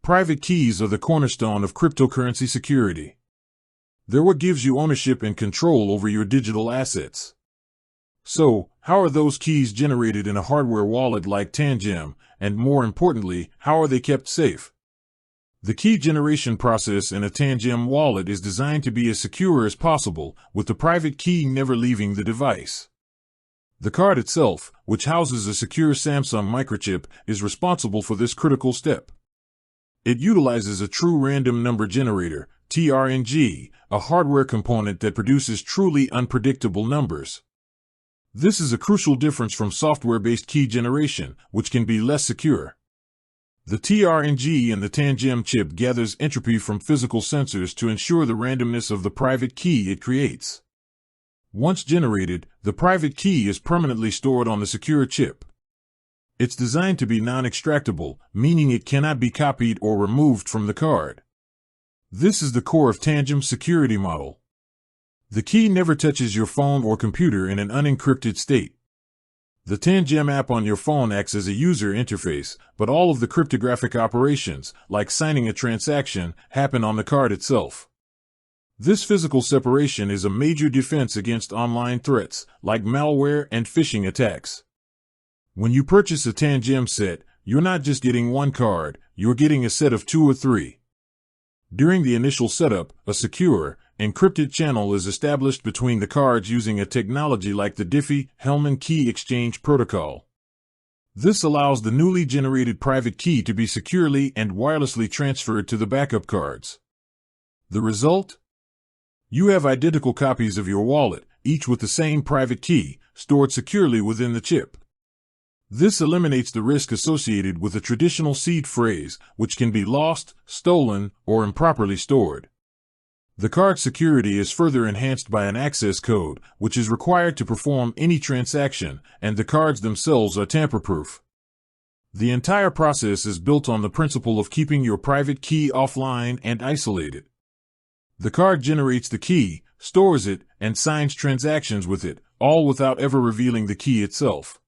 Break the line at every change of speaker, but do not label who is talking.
Private keys are the cornerstone of cryptocurrency security. They're what gives you ownership and control over your digital assets. So, how are those keys generated in a hardware wallet like Tangem, and more importantly, how are they kept safe? The key generation process in a Tangem wallet is designed to be as secure as possible, with the private key never leaving the device. The card itself, which houses a secure Samsung microchip, is responsible for this critical step. It utilizes a true random number generator, TRNG, a hardware component that produces truly unpredictable numbers. This is a crucial difference from software-based key generation, which can be less secure. The TRNG in the Tangem chip gathers entropy from physical sensors to ensure the randomness of the private key it creates. Once generated, the private key is permanently stored on the secure chip. It's designed to be non-extractable, meaning it cannot be copied or removed from the card. This is the core of Tangem's security model. The key never touches your phone or computer in an unencrypted state. The Tangem app on your phone acts as a user interface, but all of the cryptographic operations, like signing a transaction, happen on the card itself. This physical separation is a major defense against online threats, like malware and phishing attacks. When you purchase a Tangem set, you're not just getting one card, you're getting a set of 2 or 3. During the initial setup, a secure, encrypted channel is established between the cards using a technology like the Diffie-Hellman key exchange protocol. This allows the newly generated private key to be securely and wirelessly transferred to the backup cards. The result? You have identical copies of your wallet, each with the same private key, stored securely within the chip. This eliminates the risk associated with a traditional seed phrase, which can be lost, stolen, or improperly stored. The card security is further enhanced by an access code, which is required to perform any transaction, and the cards themselves are tamper-proof. The entire process is built on the principle of keeping your private key offline and isolated. The card generates the key, stores it, and signs transactions with it, all without ever revealing the key itself.